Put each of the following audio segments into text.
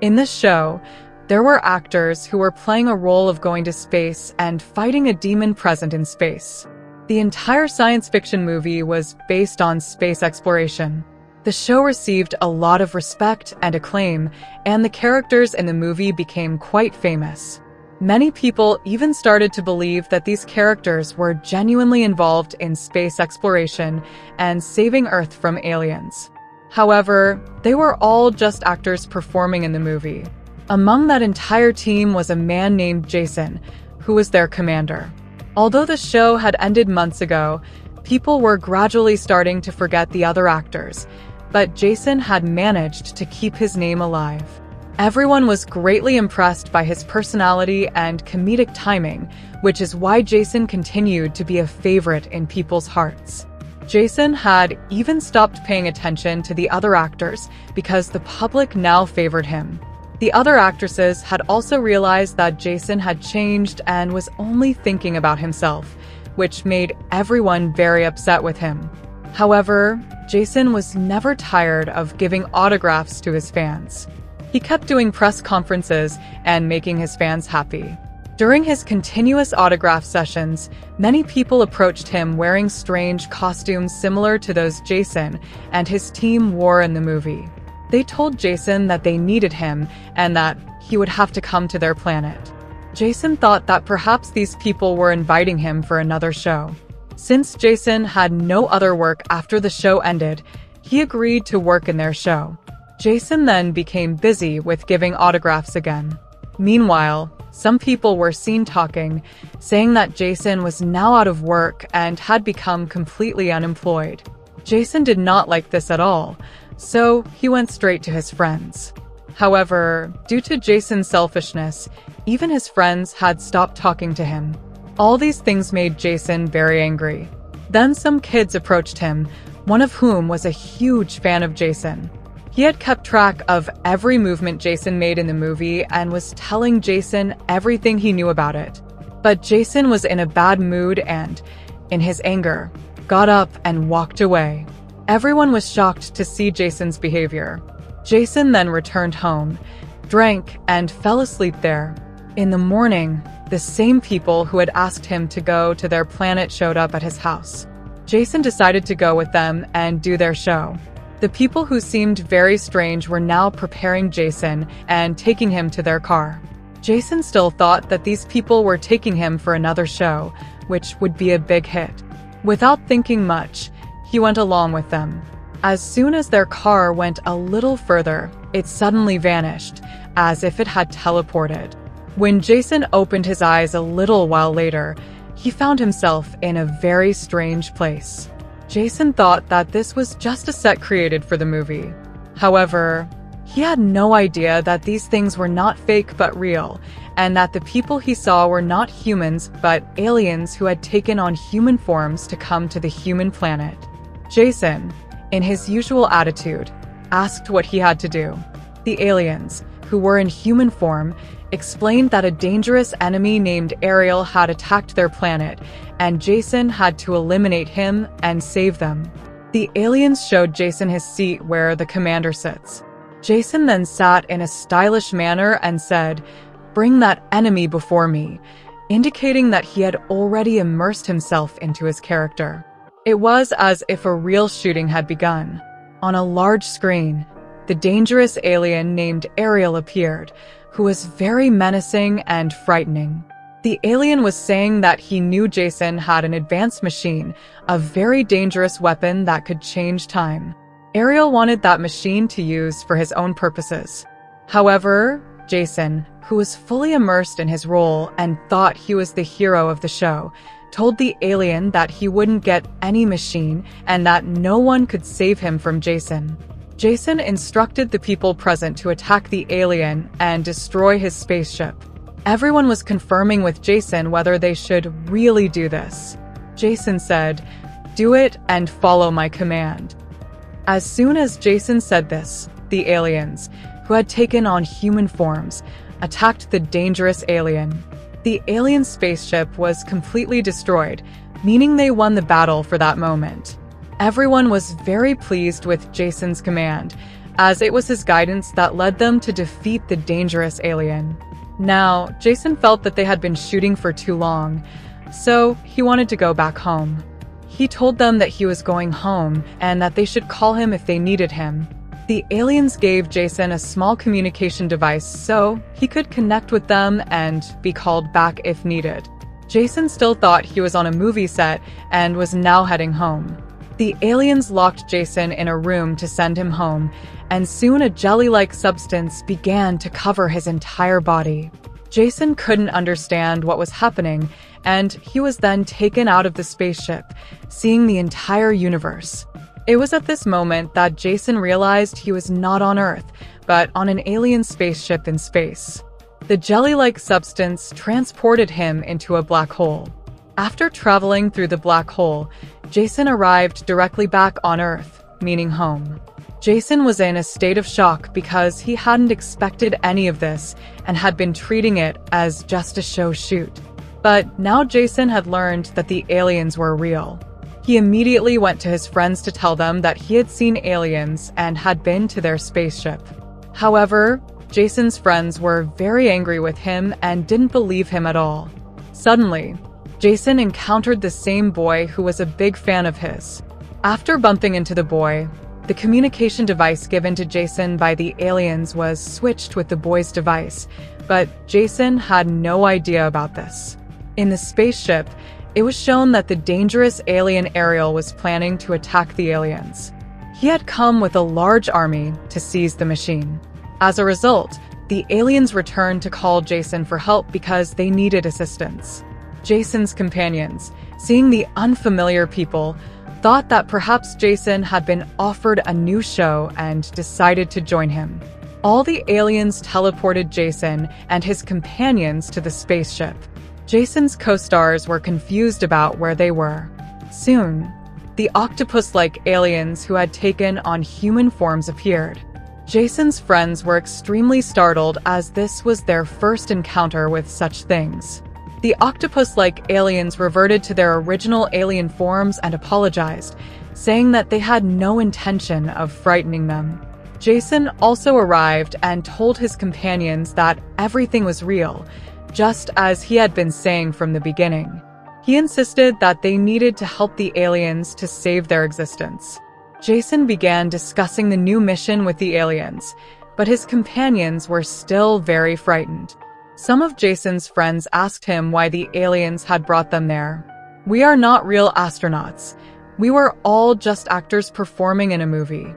In this show, there were actors who were playing a role of going to space and fighting a demon present in space. The entire science fiction movie was based on space exploration. The show received a lot of respect and acclaim, and the characters in the movie became quite famous. Many people even started to believe that these characters were genuinely involved in space exploration and saving Earth from aliens. However, they were all just actors performing in the movie. Among that entire team was a man named Jason, who was their commander. Although the show had ended months ago, people were gradually starting to forget the other actors, but Jason had managed to keep his name alive. Everyone was greatly impressed by his personality and comedic timing, which is why Jason continued to be a favorite in people's hearts. Jason had even stopped paying attention to the other actors because the public now favored him. The other actresses had also realized that Jason had changed and was only thinking about himself, which made everyone very upset with him. However, Jason was never tired of giving autographs to his fans. He kept doing press conferences and making his fans happy. During his continuous autograph sessions, many people approached him wearing strange costumes similar to those Jason and his team wore in the movie. They told Jason that they needed him and that he would have to come to their planet. Jason thought that perhaps these people were inviting him for another show. Since Jason had no other work after the show ended, he agreed to work in their show. Jason then became busy with giving autographs again. Meanwhile, some people were seen talking, saying that Jason was now out of work and had become completely unemployed. Jason did not like this at all, so he went straight to his friends. However, due to Jason's selfishness, even his friends had stopped talking to him. All these things made Jason very angry. Then some kids approached him, one of whom was a huge fan of Jason. He had kept track of every movement Jason made in the movie and was telling Jason everything he knew about it. But Jason was in a bad mood and, in his anger, got up and walked away. Everyone was shocked to see Jason's behavior. Jason then returned home, drank, and fell asleep there. In the morning, the same people who had asked him to go to their planet showed up at his house. Jason decided to go with them and do their show. The people who seemed very strange were now preparing Jason and taking him to their car. Jason still thought that these people were taking him for another show, which would be a big hit. Without thinking much, he went along with them. As soon as their car went a little further, it suddenly vanished, as if it had teleported. When Jason opened his eyes a little while later, he found himself in a very strange place. Jason thought that this was just a set created for the movie. However, he had no idea that these things were not fake but real, and that the people he saw were not humans but aliens who had taken on human forms to come to the human planet. Jason, in his usual attitude, asked what he had to do. The aliens, who were in human form, explained that a dangerous enemy named Ariel had attacked their planet, and Jason had to eliminate him and save them. The aliens showed Jason his seat where the commander sits. Jason then sat in a stylish manner and said, "Bring that enemy before me," indicating that he had already immersed himself into his character. It was as if a real shooting had begun. On a large screen, the dangerous alien named Ariel appeared, who was very menacing and frightening. The alien was saying that he knew Jason had an advanced machine, a very dangerous weapon that could change time. Ariel wanted that machine to use for his own purposes. However, Jason, who was fully immersed in his role and thought he was the hero of the show, told the alien that he wouldn't get any machine and that no one could save him from Jason. Jason instructed the people present to attack the alien and destroy his spaceship. Everyone was confirming with Jason whether they should really do this. Jason said, "Do it and follow my command." As soon as Jason said this, the aliens, who had taken on human forms, attacked the dangerous alien. The alien spaceship was completely destroyed, meaning they won the battle for that moment. Everyone was very pleased with Jason's command, as it was his guidance that led them to defeat the dangerous alien. Now, Jason felt that they had been shooting for too long, so he wanted to go back home. He told them that he was going home and that they should call him if they needed him. The aliens gave Jason a small communication device so he could connect with them and be called back if needed. Jason still thought he was on a movie set and was now heading home. The aliens locked Jason in a room to send him home, and soon a jelly-like substance began to cover his entire body. Jason couldn't understand what was happening, and he was then taken out of the spaceship, seeing the entire universe. It was at this moment that Jason realized he was not on Earth, but on an alien spaceship in space. The jelly-like substance transported him into a black hole. After traveling through the black hole, Jason arrived directly back on Earth, meaning home. Jason was in a state of shock because he hadn't expected any of this and had been treating it as just a show shoot. But now Jason had learned that the aliens were real. He immediately went to his friends to tell them that he had seen aliens and had been to their spaceship. However, Jason's friends were very angry with him and didn't believe him at all. Suddenly, Jason encountered the same boy who was a big fan of his. After bumping into the boy, the communication device given to Jason by the aliens was switched with the boy's device, but Jason had no idea about this. In the spaceship, it was shown that the dangerous alien Ariel was planning to attack the aliens. He had come with a large army to seize the machine. As a result, the aliens returned to call Jason for help because they needed assistance. Jason's companions, seeing the unfamiliar people, thought that perhaps Jason had been offered a new show and decided to join him. All the aliens teleported Jason and his companions to the spaceship. Jason's co-stars were confused about where they were. Soon, the octopus-like aliens who had taken on human forms appeared. Jason's friends were extremely startled as this was their first encounter with such things. The octopus-like aliens reverted to their original alien forms and apologized, saying that they had no intention of frightening them. Jason also arrived and told his companions that everything was real, just as he had been saying from the beginning. He insisted that they needed to help the aliens to save their existence. Jason began discussing the new mission with the aliens, but his companions were still very frightened. Some of Jason's friends asked him why the aliens had brought them there. "We are not real astronauts. We were all just actors performing in a movie."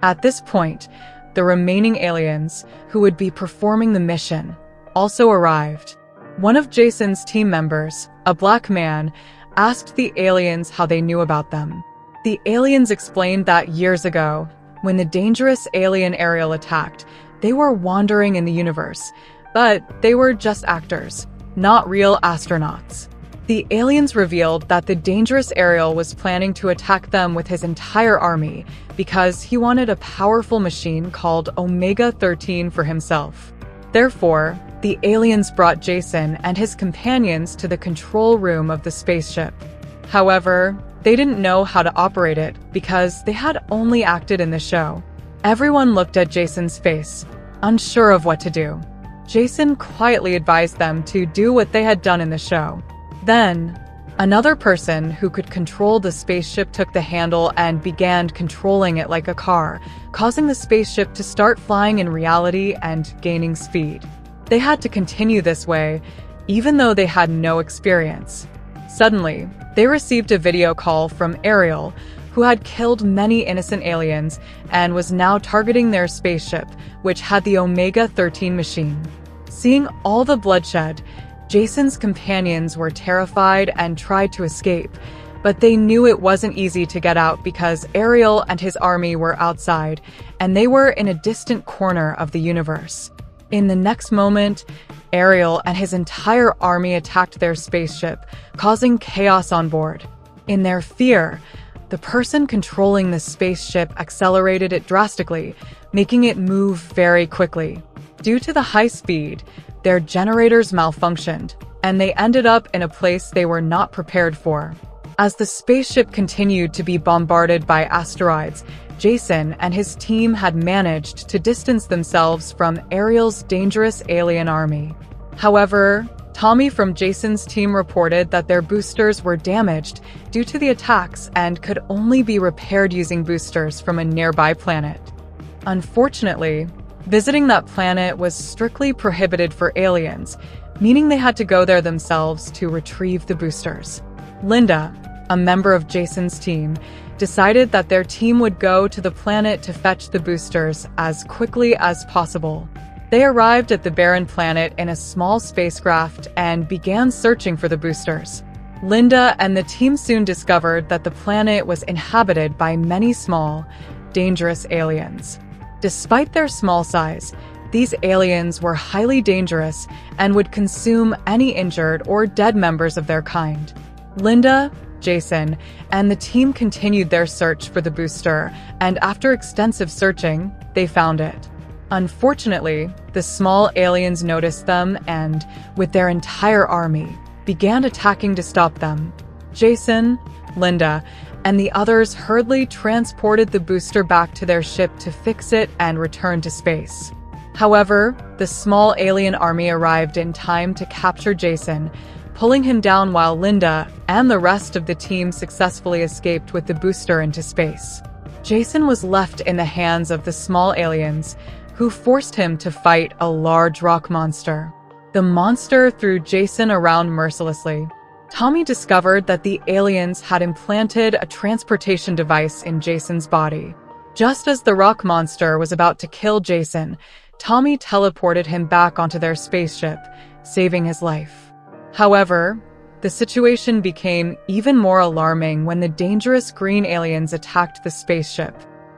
At this point, the remaining aliens, who would be performing the mission, also arrived. One of Jason's team members, a black man, asked the aliens how they knew about them. The aliens explained that years ago, when the dangerous alien Ariel attacked, they were wandering in the universe, but they were just actors, not real astronauts. The aliens revealed that the dangerous Ariel was planning to attack them with his entire army because he wanted a powerful machine called Omega-13 for himself. Therefore, the aliens brought Jason and his companions to the control room of the spaceship. However, they didn't know how to operate it because they had only acted in the show. Everyone looked at Jason's face, unsure of what to do. Jason quietly advised them to do what they had done in the show. Then, another person who could control the spaceship took the handle and began controlling it like a car, causing the spaceship to start flying in reality and gaining speed. They had to continue this way, even though they had no experience. Suddenly, they received a video call from Ariel, who had killed many innocent aliens and was now targeting their spaceship, which had the Omega-13 machine. Seeing all the bloodshed, Jason's companions were terrified and tried to escape, but they knew it wasn't easy to get out because Ariel and his army were outside, and they were in a distant corner of the universe. In the next moment, Ariel and his entire army attacked their spaceship, causing chaos on board. In their fear, the person controlling the spaceship accelerated it drastically, making it move very quickly. Due to the high speed, their generators malfunctioned, and they ended up in a place they were not prepared for. As the spaceship continued to be bombarded by asteroids, Jason and his team had managed to distance themselves from Ariel's dangerous alien army. However, Tommy from Jason's team reported that their boosters were damaged due to the attacks and could only be repaired using boosters from a nearby planet. Unfortunately, visiting that planet was strictly prohibited for aliens, meaning they had to go there themselves to retrieve the boosters. Linda, a member of Jason's team, decided that their team would go to the planet to fetch the boosters as quickly as possible. They arrived at the barren planet in a small spacecraft and began searching for the boosters. Linda and the team soon discovered that the planet was inhabited by many small, dangerous aliens. Despite their small size, these aliens were highly dangerous and would consume any injured or dead members of their kind. Linda, Jason, and the team continued their search for the booster, and after extensive searching, they found it. Unfortunately, the small aliens noticed them and, with their entire army, began attacking to stop them. Jason, Linda, and the others hurriedly transported the booster back to their ship to fix it and return to space. However, the small alien army arrived in time to capture Jason, pulling him down while Linda and the rest of the team successfully escaped with the booster into space. Jason was left in the hands of the small aliens, who forced him to fight a large rock monster. The monster threw Jason around mercilessly. Tommy discovered that the aliens had implanted a transportation device in Jason's body. Just as the rock monster was about to kill Jason, Tommy teleported him back onto their spaceship, saving his life. However, the situation became even more alarming when the dangerous green aliens attacked the spaceship.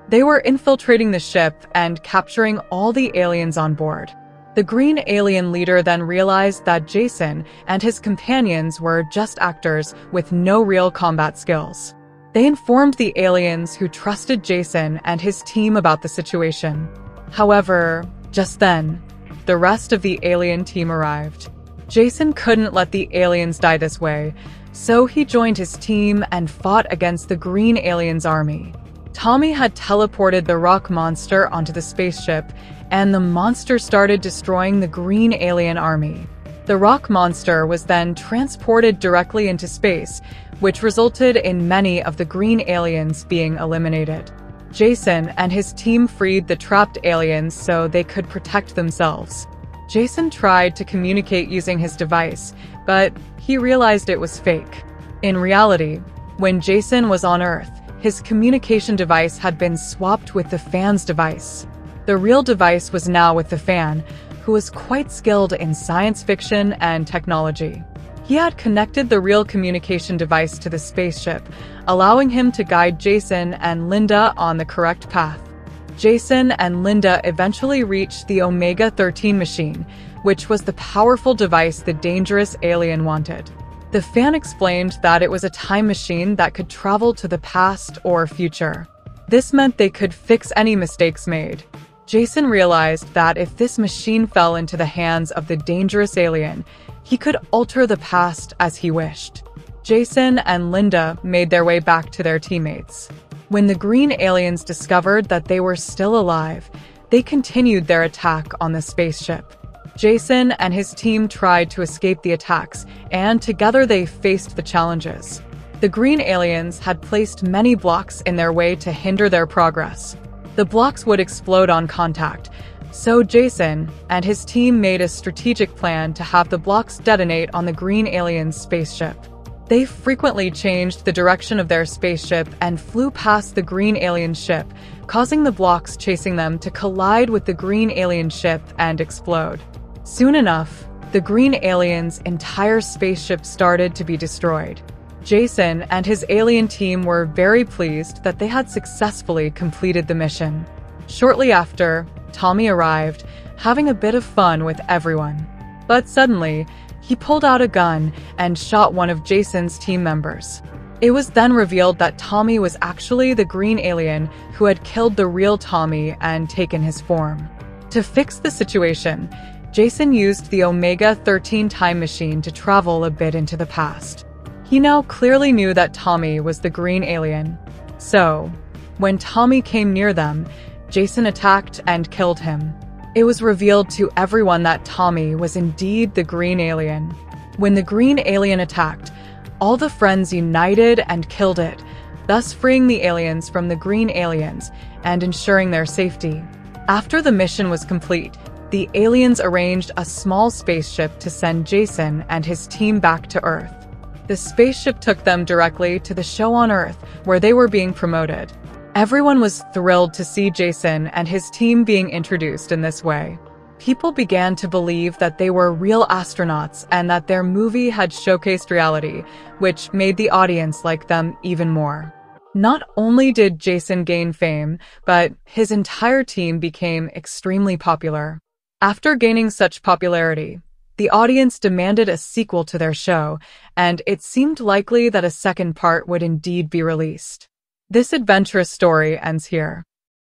They were infiltrating the ship and capturing all the aliens on board. The green alien leader then realized that Jason and his companions were just actors with no real combat skills. They informed the aliens who trusted Jason and his team about the situation. However, just then, the rest of the alien team arrived. Jason couldn't let the aliens die this way, so he joined his team and fought against the green aliens' army. Tommy had teleported the rock monster onto the spaceship, and the monster started destroying the green alien army. The rock monster was then transported directly into space, which resulted in many of the green aliens being eliminated. Jason and his team freed the trapped aliens so they could protect themselves. Jason tried to communicate using his device, but he realized it was fake. In reality, when Jason was on Earth, his communication device had been swapped with the fan's device. The real device was now with the fan, who was quite skilled in science fiction and technology. He had connected the real communication device to the spaceship, allowing him to guide Jason and Linda on the correct path. Jason and Linda eventually reached the Omega-13 machine, which was the powerful device the dangerous alien wanted. The fan explained that it was a time machine that could travel to the past or future. This meant they could fix any mistakes made. Jason realized that if this machine fell into the hands of the dangerous alien, he could alter the past as he wished. Jason and Linda made their way back to their teammates. When the green aliens discovered that they were still alive, they continued their attack on the spaceship. Jason and his team tried to escape the attacks, and together they faced the challenges. The green aliens had placed many blocks in their way to hinder their progress. The blocks would explode on contact, so Jason and his team made a strategic plan to have the blocks detonate on the green aliens' spaceship. They frequently changed the direction of their spaceship and flew past the green alien ship, causing the blocks chasing them to collide with the green alien ship and explode. Soon enough, the green aliens' entire spaceship started to be destroyed. Jason and his alien team were very pleased that they had successfully completed the mission. Shortly after, Tommy arrived, having a bit of fun with everyone. But suddenly, he pulled out a gun and shot one of Jason's team members. It was then revealed that Tommy was actually the green alien who had killed the real Tommy and taken his form. To fix the situation, Jason used the Omega-13 time machine to travel a bit into the past. He now clearly knew that Tommy was the green alien. So, When Tommy came near them, Jason attacked and killed him. It was revealed to everyone that Tommy was indeed the green alien. When the green alien attacked, all the friends united and killed it, thus freeing the aliens from the green aliens and ensuring their safety. After the mission was complete, the aliens arranged a small spaceship to send Jason and his team back to Earth. The spaceship took them directly to the show on Earth, where they were being promoted. Everyone was thrilled to see Jason and his team being introduced in this way. People began to believe that they were real astronauts and that their movie had showcased reality, which made the audience like them even more. Not only did Jason gain fame, but his entire team became extremely popular. After gaining such popularity, the audience demanded a sequel to their show, and it seemed likely that a second part would indeed be released. This adventurous story ends here.